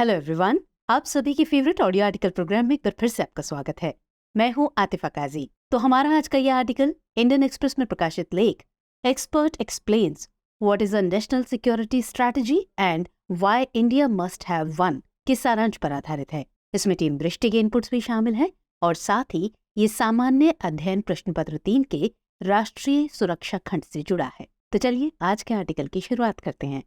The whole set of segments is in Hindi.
हेलो एवरीवन, आप सभी की फेवरेट ऑडियो आर्टिकल प्रोग्राम में एक बार फिर से आपका स्वागत है। मैं हूं आतिफा काजी। तो हमारा आज का यह आर्टिकल इंडियन एक्सप्रेस में प्रकाशित लेख expert explains what is a national security strategy and why India must have one के सारांश पर आधारित है। इसमें टीम दृष्टि के इनपुट्स भी शामिल हैं और साथ ही ये सामान्य अध्ययन प्रश्न पत्र 3 के राष्ट्रीय सुरक्षा खंड से जुड़ा है। तो चलिए आज के आर्टिकल की शुरुआत करते हैं।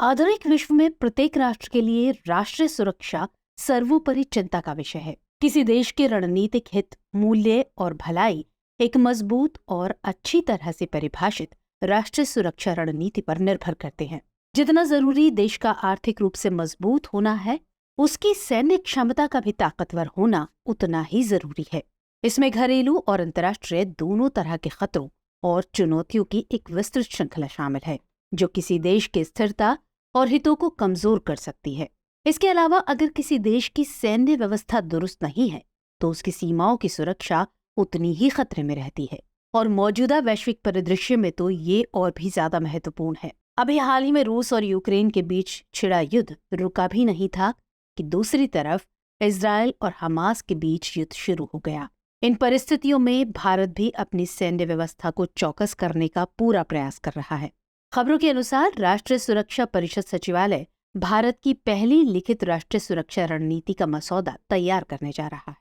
आधुनिक विश्व में प्रत्येक राष्ट्र के लिए राष्ट्रीय सुरक्षा सर्वोपरि चिंता का विषय है। किसी देश के रणनीतिक हित, मूल्य और भलाई एक मजबूत और अच्छी तरह से परिभाषित राष्ट्रीय सुरक्षा रणनीति पर निर्भर करते हैं। जितना जरूरी देश का आर्थिक रूप से मजबूत होना है, उसकी सैन्य क्षमता का भी ताकतवर होना उतना ही जरूरी है। इसमें घरेलू और अंतर्राष्ट्रीय दोनों तरह के खतरों और चुनौतियों की एक विस्तृत श्रृंखला शामिल है, जो किसी देश की स्थिरता और हितों को कमजोर कर सकती है। इसके अलावा अगर किसी देश की सैन्य व्यवस्था दुरुस्त नहीं है, तो उसकी सीमाओं की सुरक्षा उतनी ही खतरे में रहती है। और मौजूदा वैश्विक परिदृश्य में तो ये और भी ज्यादा महत्वपूर्ण है। अभी हाल ही में रूस और यूक्रेन के बीच छिड़ा युद्ध रुका भी नहीं था कि दूसरी तरफ इजराइल और हमास के बीच युद्ध शुरू हो गया। इन परिस्थितियों में भारत भी अपनी सैन्य व्यवस्था को चौकस करने का पूरा प्रयास कर रहा है। खबरों के अनुसार राष्ट्रीय सुरक्षा परिषद सचिवालय भारत की पहली लिखित राष्ट्रीय सुरक्षा रणनीति का मसौदा तैयार करने जा रहा है।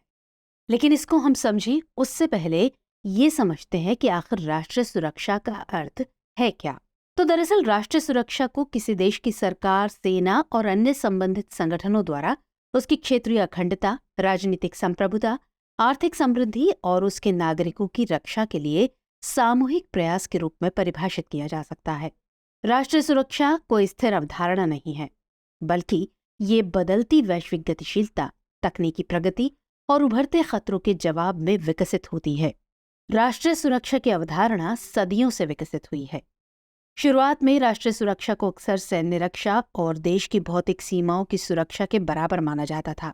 लेकिन इसको हम समझें उससे पहले ये समझते हैं कि आखिर राष्ट्रीय सुरक्षा का अर्थ है क्या। तो दरअसल राष्ट्रीय सुरक्षा को किसी देश की सरकार, सेना और अन्य संबंधित संगठनों द्वारा उसकी क्षेत्रीय अखंडता, राजनीतिक संप्रभुता, आर्थिक समृद्धि और उसके नागरिकों की रक्षा के लिए सामूहिक प्रयास के रूप में परिभाषित किया जा सकता है। राष्ट्रीय सुरक्षा कोई स्थिर अवधारणा नहीं है, बल्कि ये बदलती वैश्विक गतिशीलता, तकनीकी प्रगति और उभरते खतरों के जवाब में विकसित होती है। राष्ट्रीय सुरक्षा की अवधारणा सदियों से विकसित हुई है। शुरुआत में राष्ट्रीय सुरक्षा को अक्सर सैन्य रक्षा और देश की भौतिक सीमाओं की सुरक्षा के बराबर माना जाता था।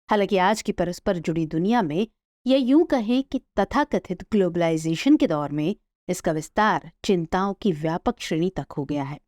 हालांकि आज की परस्पर जुड़ी दुनिया में, या यूं कहें कि तथाकथित ग्लोबलाइजेशन के दौर में, इसका विस्तार चिंताओं की व्यापक श्रेणी तक हो गया है।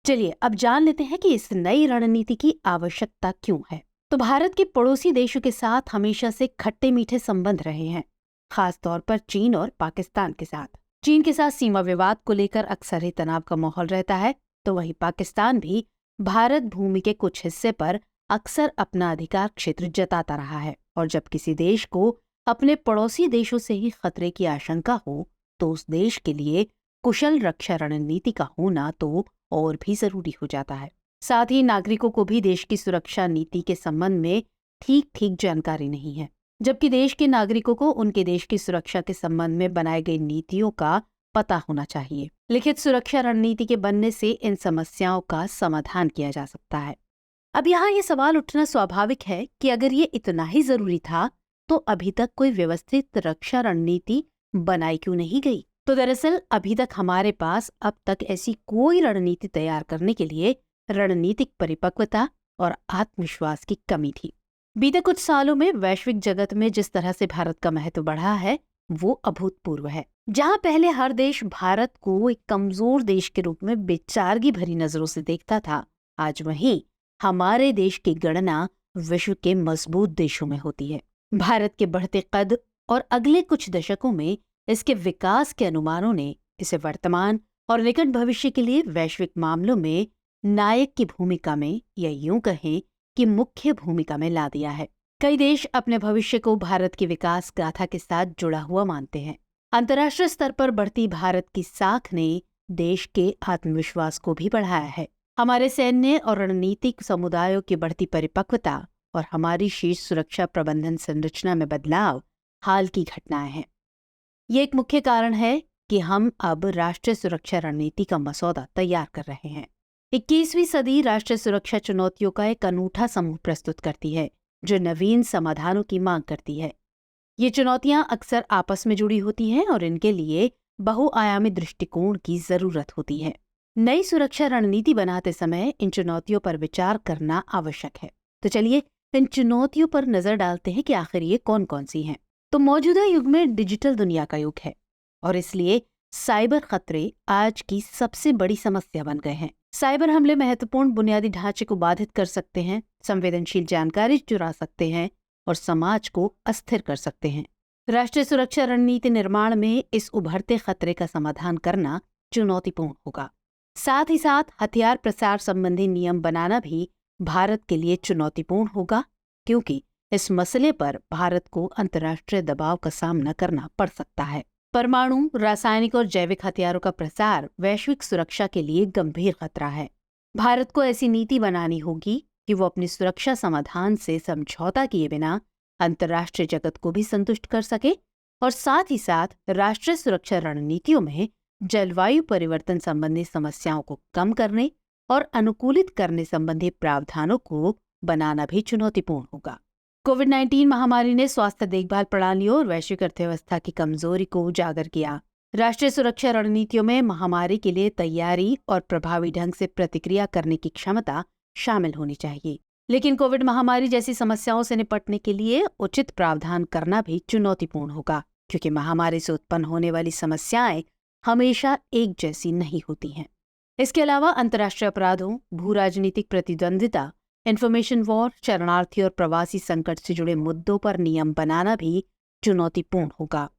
चलिए अब जान लेते हैं कि इस नई रणनीति की आवश्यकता क्यों है। तो भारत के पड़ोसी देशों के साथ हमेशा से खट्टे मीठे संबंध रहे हैं, खास तौर पर चीन और पाकिस्तान के साथ। चीन के साथ सीमा विवाद को लेकर अक्सर ही तनाव का माहौल रहता है, तो वहीं पाकिस्तान भी भारत भूमि के कुछ हिस्से पर अक्सर अपना अधिकार क्षेत्र जताता रहा है। और जब किसी देश को अपने पड़ोसी देशों से ही खतरे की आशंका हो, तो उस देश के लिए कुशल रक्षा रणनीति का होना तो और भी जरूरी हो जाता है। साथ ही नागरिकों को भी देश की सुरक्षा नीति के संबंध में ठीक जानकारी नहीं है, जबकि देश के नागरिकों को उनके देश की सुरक्षा के संबंध में बनाई गई नीतियों का पता होना चाहिए। लिखित सुरक्षा रणनीति के बनने से इन समस्याओं का समाधान किया जा सकता है। अब यहाँ ये सवाल उठना स्वाभाविक है कि अगर ये इतना ही जरूरी था, तो अभी तक कोई व्यवस्थित रक्षा रणनीति बनाई क्यों नहीं गई। तो दरअसल अभी तक हमारे पास अब तक ऐसी कोई रणनीति तैयार करने के लिए रणनीतिक परिपक्वता और आत्मविश्वास की कमी थी। बीते कुछ सालों में वैश्विक जगत में जिस तरह से भारत का महत्व बढ़ा है, वो अभूतपूर्व है। जहाँ पहले हर देश भारत को एक कमजोर देश के रूप में बेचारगी भरी नजरों से देखता था, आज वहीं हमारे देश की गणना विश्व के मजबूत देशों में होती है। भारत के बढ़ते कद और अगले कुछ दशकों में इसके विकास के अनुमानों ने इसे वर्तमान और निकट भविष्य के लिए वैश्विक मामलों में नायक की भूमिका में, या यूं कहें कि मुख्य भूमिका में ला दिया है। कई देश अपने भविष्य को भारत की विकास गाथा के साथ जुड़ा हुआ मानते हैं। अंतर्राष्ट्रीय स्तर पर बढ़ती भारत की साख ने देश के आत्मविश्वास को भी बढ़ाया है। हमारे सैन्य और रणनीतिक समुदायों की बढ़ती परिपक्वता और हमारी शीर्ष सुरक्षा प्रबंधन संरचना में बदलाव हाल की घटनाएं हैं। ये एक मुख्य कारण है कि हम अब राष्ट्रीय सुरक्षा रणनीति का मसौदा तैयार कर रहे हैं। 21वीं सदी राष्ट्रीय सुरक्षा चुनौतियों का एक अनूठा समूह प्रस्तुत करती है, जो नवीन समाधानों की मांग करती है। ये चुनौतियां अक्सर आपस में जुड़ी होती हैं और इनके लिए बहुआयामी दृष्टिकोण की जरूरत होती है। नई सुरक्षा रणनीति बनाते समय इन चुनौतियों पर विचार करना आवश्यक है। तो चलिए इन चुनौतियों पर नजर डालते हैं कि आखिर ये कौन कौन सी हैं। तो मौजूदा युग में डिजिटल दुनिया का युग है और इसलिए साइबर खतरे आज की सबसे बड़ी समस्या बन गए हैं। साइबर हमले महत्वपूर्ण बुनियादी ढांचे को बाधित कर सकते हैं, संवेदनशील जानकारी चुरा सकते हैं और समाज को अस्थिर कर सकते हैं। राष्ट्रीय सुरक्षा रणनीति निर्माण में इस उभरते खतरे का समाधान करना चुनौतीपूर्ण होगा। साथ ही साथ हथियार प्रसार संबंधी नियम बनाना भी भारत के लिए चुनौतीपूर्ण होगा, क्योंकि इस मसले पर भारत को अंतर्राष्ट्रीय दबाव का सामना करना पड़ सकता है। परमाणु, रासायनिक और जैविक हथियारों का प्रसार वैश्विक सुरक्षा के लिए गंभीर खतरा है। भारत को ऐसी नीति बनानी होगी कि वो अपनी सुरक्षा समाधान से समझौता किए बिना अंतर्राष्ट्रीय जगत को भी संतुष्ट कर सके और साथ ही साथ राष्ट्रीय सुरक्षा रणनीतियों में जलवायु परिवर्तन संबंधी समस्याओं को कम करने और अनुकूलित करने संबंधी प्रावधानों को बनाना भी चुनौतीपूर्ण होगा। कोविड-19 महामारी ने स्वास्थ्य देखभाल प्रणालियों और वैश्विक अर्थव्यवस्था की कमजोरी को उजागर किया। राष्ट्रीय सुरक्षा रणनीतियों में महामारी के लिए तैयारी और प्रभावी ढंग से प्रतिक्रिया करने की क्षमता शामिल होनी चाहिए। लेकिन कोविड महामारी जैसी समस्याओं से निपटने के लिए उचित प्रावधान करना भी चुनौतीपूर्ण होगा, क्योंकि महामारी से उत्पन्न होने वाली समस्याएं हमेशा एक जैसी नहीं होती हैं। इसके अलावा अंतर्राष्ट्रीय अपराधों, भू राजनीतिक प्रतिद्वंदिता, इन्फॉर्मेशन वॉर, शरणार्थी और प्रवासी संकट से जुड़े मुद्दों पर नियम बनाना भी चुनौतीपूर्ण होगा।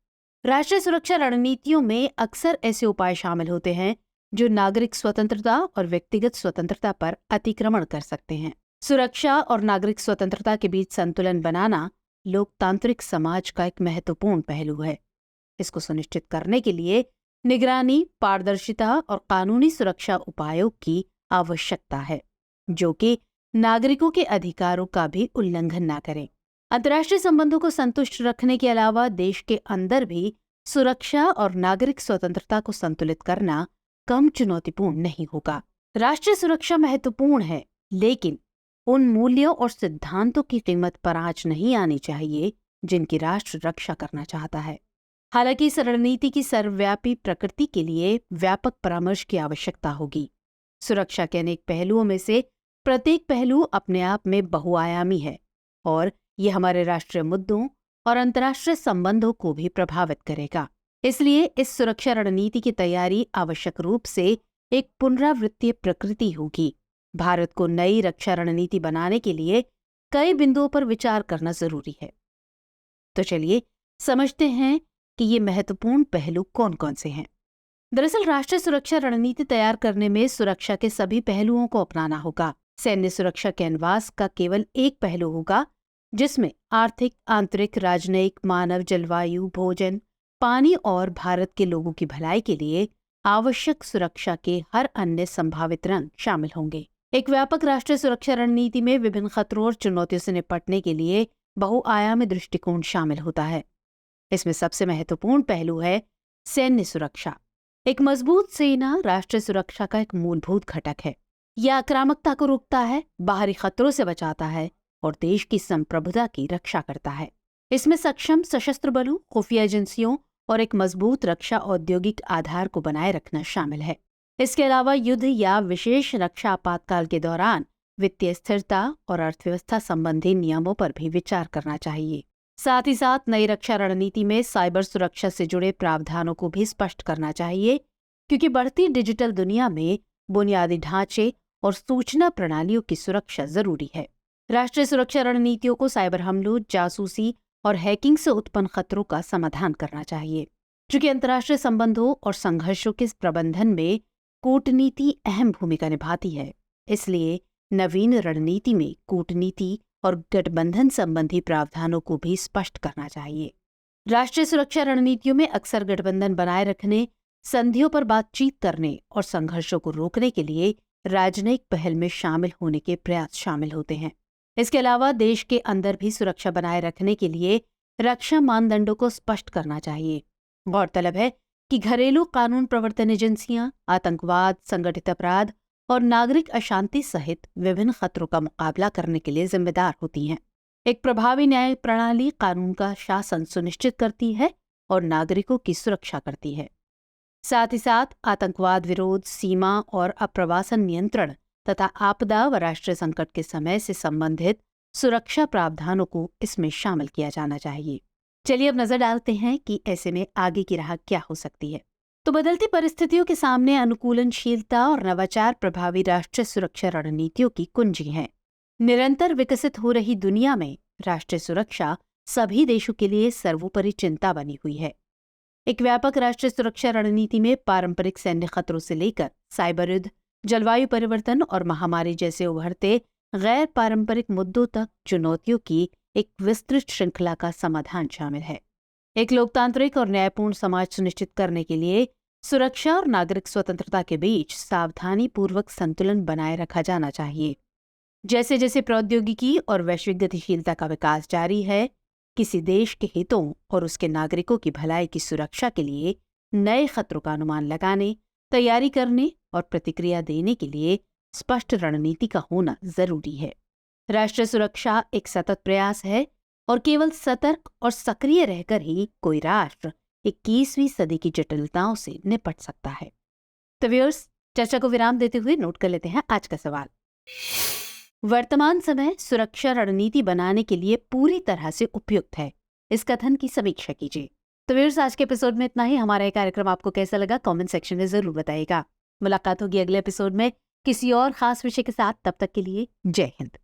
राष्ट्रीय सुरक्षा रणनीतियों में अक्सर ऐसे उपाय शामिल होते हैं जो नागरिक स्वतंत्रता और व्यक्तिगत स्वतंत्रता पर अतिक्रमण कर सकते हैं। सुरक्षा और नागरिक स्वतंत्रता के बीच संतुलन बनाना लोकतांत्रिक समाज का एक महत्वपूर्ण पहलू है। इसको सुनिश्चित करने के लिए निगरानी, पारदर्शिता और कानूनी सुरक्षा उपायों की आवश्यकता है, जो कि नागरिकों के अधिकारों का भी उल्लंघन न करें। अंतर्राष्ट्रीय संबंधों को संतुष्ट रखने के अलावा देश के अंदर भी सुरक्षा और नागरिक स्वतंत्रता को संतुलित करना कम चुनौतीपूर्ण नहीं होगा। राष्ट्रीय सुरक्षा महत्वपूर्ण है, लेकिन उन मूल्यों और सिद्धांतों की कीमत पर आंच नहीं आनी चाहिए जिनकी राष्ट्र रक्षा करना चाहता है। हालांकि इस रणनीति की सर्वव्यापी प्रकृति के लिए व्यापक परामर्श की आवश्यकता होगी। सुरक्षा के अनेक पहलुओं में से प्रत्येक पहलू अपने आप में बहुआयामी है और ये हमारे राष्ट्रीय मुद्दों और अंतर्राष्ट्रीय संबंधों को भी प्रभावित करेगा। इसलिए इस सुरक्षा रणनीति की तैयारी आवश्यक रूप से एक पुनरावृत्तीय प्रकृति होगी। भारत को नई रक्षा रणनीति बनाने के लिए कई बिंदुओं पर विचार करना जरूरी है। तो चलिए समझते हैं कि ये महत्वपूर्ण पहलू कौन कौन से हैं। दरअसल राष्ट्रीय सुरक्षा रणनीति तैयार करने में सुरक्षा के सभी पहलुओं को अपनाना होगा। सैन्य सुरक्षा कैनवास का केवल एक पहलू होगा जिसमें आर्थिक, आंतरिक, राजनयिक, मानव, जलवायु, भोजन, पानी और भारत के लोगों की भलाई के लिए आवश्यक सुरक्षा के हर अन्य संभावित रंग शामिल होंगे। एक व्यापक राष्ट्रीय सुरक्षा रणनीति में विभिन्न खतरों और चुनौतियों से निपटने के लिए बहुआयामी दृष्टिकोण शामिल होता है। इसमें सबसे महत्वपूर्ण पहलू है सैन्य सुरक्षा। एक मजबूत सेना राष्ट्रीय सुरक्षा का एक मूलभूत घटक है। यह आक्रामकता को रोकता है, बाहरी खतरों से बचाता है और देश की संप्रभुता की रक्षा करता है। इसमें सक्षम सशस्त्र बलों, खुफिया एजेंसियों और एक मजबूत रक्षा औद्योगिक आधार को बनाए रखना शामिल है। इसके अलावा युद्ध या विशेष रक्षा आपातकाल के दौरान वित्तीय स्थिरता और अर्थव्यवस्था संबंधी नियमों पर भी विचार करना चाहिए। साथ ही साथ नई रक्षा रणनीति में साइबर सुरक्षा से जुड़े प्रावधानों को भी स्पष्ट करना चाहिए, क्योंकि बढ़ती डिजिटल दुनिया में बुनियादी ढांचे और सूचना प्रणालियों की सुरक्षा जरूरी है। राष्ट्रीय सुरक्षा रणनीतियों को साइबर हमलों, जासूसी और हैकिंग से उत्पन्न खतरों का समाधान करना चाहिए। चूंकि अंतर्राष्ट्रीय संबंधों और संघर्षों के प्रबंधन में कूटनीति अहम भूमिका निभाती है, इसलिए नवीन रणनीति में कूटनीति और गठबंधन संबंधी प्रावधानों को भी स्पष्ट करना चाहिए। राष्ट्रीय सुरक्षा रणनीतियों में अक्सर गठबंधन बनाए रखने, संधियों पर बातचीत करने और संघर्षों को रोकने के लिए राजनयिक पहल में शामिल होने के प्रयास शामिल होते हैं। इसके अलावा देश के अंदर भी सुरक्षा बनाए रखने के लिए रक्षा मानदंडों को स्पष्ट करना चाहिए। गौरतलब है कि घरेलू कानून प्रवर्तन एजेंसियां आतंकवाद, संगठित अपराध और नागरिक अशांति सहित विभिन्न खतरों का मुकाबला करने के लिए जिम्मेदार होती हैं। एक प्रभावी न्याय प्रणाली कानून का शासन सुनिश्चित करती है और नागरिकों की सुरक्षा करती है। साथ ही साथ आतंकवाद विरोध, सीमा और अप्रवासन नियंत्रण तथा आपदा व राष्ट्रीय संकट के समय से संबंधित सुरक्षा प्रावधानों को इसमें शामिल किया जाना चाहिए। चलिए अब नजर डालते हैं कि ऐसे में आगे की राह क्या हो सकती है। तो बदलती परिस्थितियों के सामने अनुकूलनशीलता और नवाचार प्रभावी राष्ट्रीय सुरक्षा रणनीतियों की कुंजी हैं। निरंतर विकसित हो रही दुनिया में राष्ट्रीय सुरक्षा सभी देशों के लिए सर्वोपरि चिंता बनी हुई है। एक व्यापक राष्ट्रीय सुरक्षा रणनीति में पारंपरिक सैन्य खतरों से लेकर साइबर युद्ध, जलवायु परिवर्तन और महामारी जैसे उभरते गैर पारंपरिक मुद्दों तक चुनौतियों की एक विस्तृत श्रृंखला का समाधान शामिल है। एक लोकतांत्रिक और न्यायपूर्ण समाज सुनिश्चित करने के लिए सुरक्षा और नागरिक स्वतंत्रता के बीच सावधानी पूर्वक संतुलन बनाए रखा जाना चाहिए। जैसे जैसे प्रौद्योगिकी और वैश्विक गतिशीलता का विकास जारी है, किसी देश के हितों और उसके नागरिकों की भलाई की सुरक्षा के लिए नए खतरों का अनुमान लगाने, तैयारी करने और प्रतिक्रिया देने के लिए स्पष्ट रणनीति का होना जरूरी है। राष्ट्रीय सुरक्षा एक सतत प्रयास है और केवल सतर्क और सक्रिय रहकर ही कोई राष्ट्र 21वीं सदी की जटिलताओं से निपट सकता है। तो व्यूअर्स, चर्चा को विराम देते हुए नोट कर लेते हैं आज का सवाल। वर्तमान समय सुरक्षा रणनीति बनाने के लिए पूरी तरह से उपयुक्त है, इस कथन की समीक्षा कीजिए। तो व्यूअर्स, आज के एपिसोड में इतना ही। हमारा ये कार्यक्रम आपको कैसा लगा कमेंट सेक्शन में जरूर बताइएगा। मुलाकात होगी अगले एपिसोड में किसी और खास विषय के साथ। तब तक के लिए जय हिंद।